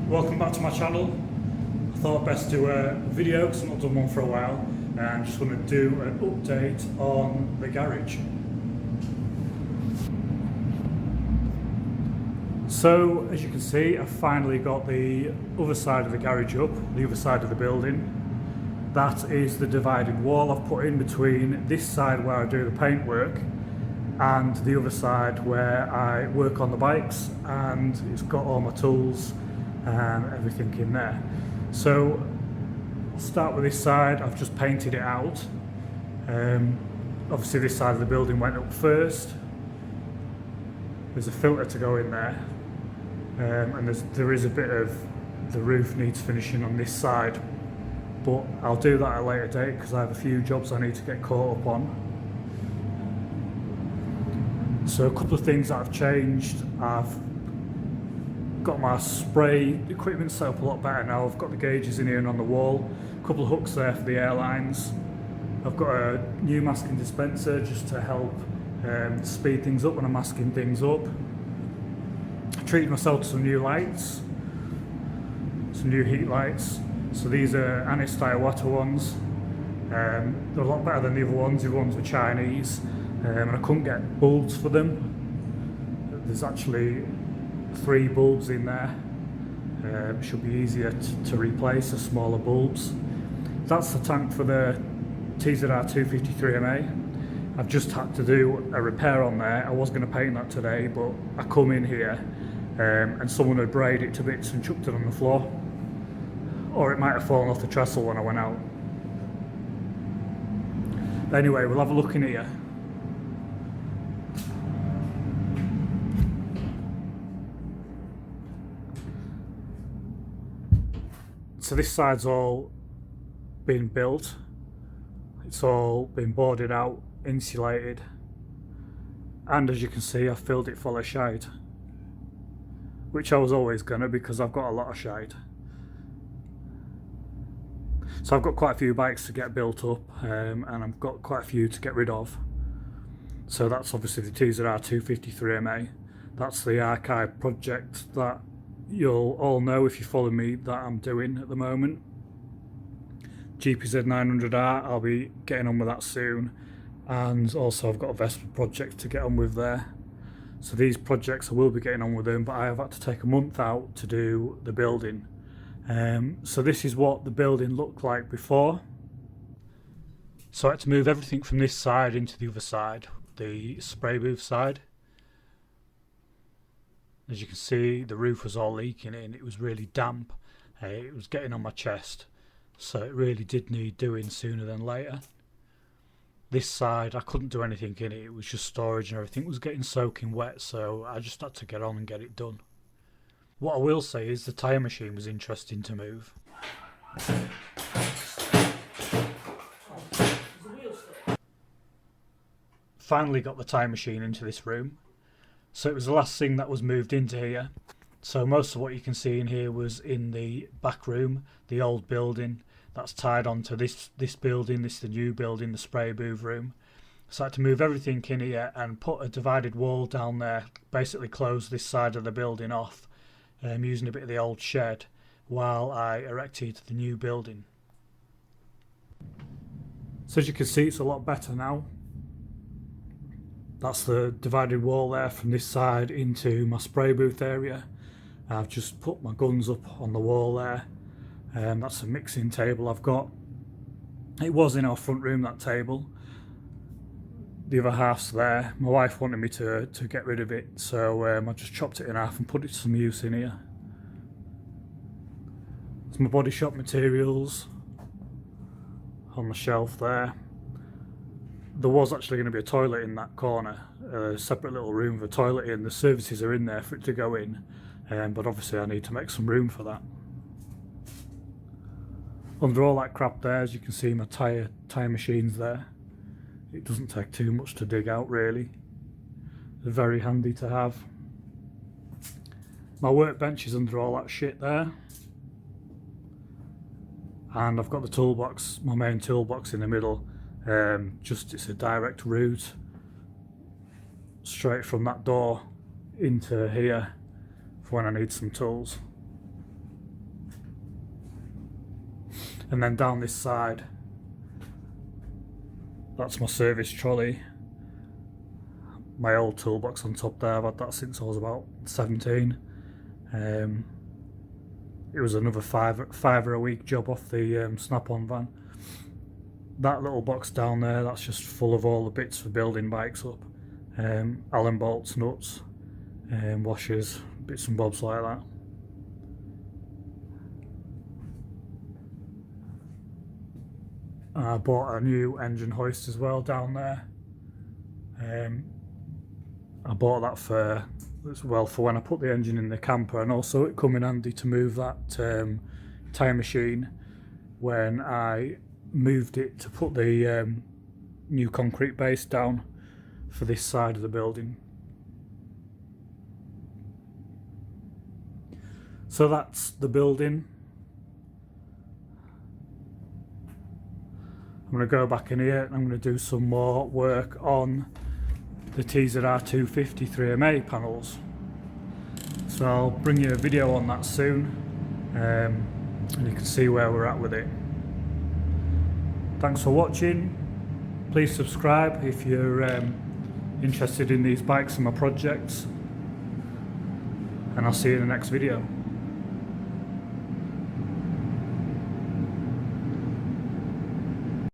Welcome back to my channel. I thought best do a video because I've not done one for a while, and I just want to do an update on the garage. So as you can see, I've finally got the other side of the garage up, the other side of the building. That is the divided wall I've put in between this side where I do the paintwork and the other side where I work on the bikes, and it's got all my tools and everything in there. So I'll start with this side. I've just painted it out. Obviously this side of the building went up first. There's a filter to go in there, and there is a bit of the roof needs finishing on this side, but I'll do that at a later date because I have a few jobs I need to get caught up on. So a couple of things that I've changed. I've got my spray equipment set up a lot better now. I've got the gauges in here and on the wall. A couple of hooks there for the airlines. I've got a new masking dispenser just to help speed things up when I'm masking things up. I treated myself to some new lights, some new heat lights. So these are Anis Iwata ones. They're a lot better than the other ones. The other ones were Chinese, and I couldn't get bulbs for them. There's actually 3 bulbs in there. Should be easier to replace the smaller bulbs. That's the tank for the TZR 253MA. I've just had to do a repair on there. I was going to paint that today, but I come in here and someone had braided it to bits and chucked it on the floor, or it might have fallen off the trestle when I went out. But anyway, we'll have a look in here. So this side's all been built. It's all been boarded out, insulated, and as you can see, I've filled it full of shite, which I was always gonna because I've got a lot of shite. So I've got quite a few bikes to get built up, and I've got quite a few to get rid of. So that's obviously the TZR 253MA. That's the archive project that you'll all know if you follow me that I'm doing at the moment. GPZ 900R, I'll be getting on with that soon, and also I've got a Vespa project to get on with there. So these projects I will be getting on with them, but I have had to take a month out to do the building. So this is what the building looked like before. So I had to move everything from this side into the other side, the spray booth side. As you can see, the roof was all leaking in. It was really damp. It was getting on my chest, so it really did need doing sooner than later. This side, I couldn't do anything in it. It was just storage and everything was getting soaking wet, so I just had to get on and get it done. What I will say is the tyre machine was interesting to move. Finally got the tyre machine into this room. So it was the last thing that was moved into here. So most of what you can see in here was in the back room, the old building that's tied onto this building. This is the new building, the spray booth room. So I had to move everything in here and put a divided wall down there, basically close this side of the building off, using a bit of the old shed while I erected the new building. So as you can see, it's a lot better now. That's the divided wall there from this side into my spray booth area. I've just put my guns up on the wall there. That's a mixing table I've got. It was in our front room, that table. The other half's there. My wife wanted me to get rid of it, so I just chopped it in half and put it to some use in here. It's my Body Shop materials on the shelf there. There was actually going to be a toilet in that corner, a separate little room with a toilet in. The services are in there for it to go in, but obviously I need to make some room for that. Under all that crap there, as you can see, my tyre machines there. It doesn't take too much to dig out really. They're very handy to have. My workbench is under all that shit there. And I've got the toolbox, my main toolbox in the middle. It's a direct route straight from that door into here for when I need some tools. And then down this side, that's my service trolley. My old toolbox on top there, I've had that since I was about 17. It was another fiver a week job off the Snap-on van. That little box down there, that's just full of all the bits for building bikes up. Allen bolts, nuts, washers, bits and bobs like that. I bought a new engine hoist as well down there. I bought that for when I put the engine in the camper, and also it come in handy to move that tyre machine when I moved it to put the new concrete base down for this side of the building. So that's the building. I'm going to go back in here and I'm going to do some more work on the TZR 250 3MA panels. So I'll bring you a video on that soon, and you can see where we're at with it. Thanks for watching. Please subscribe if you're interested in these bikes and my projects, and I'll see you in the next video.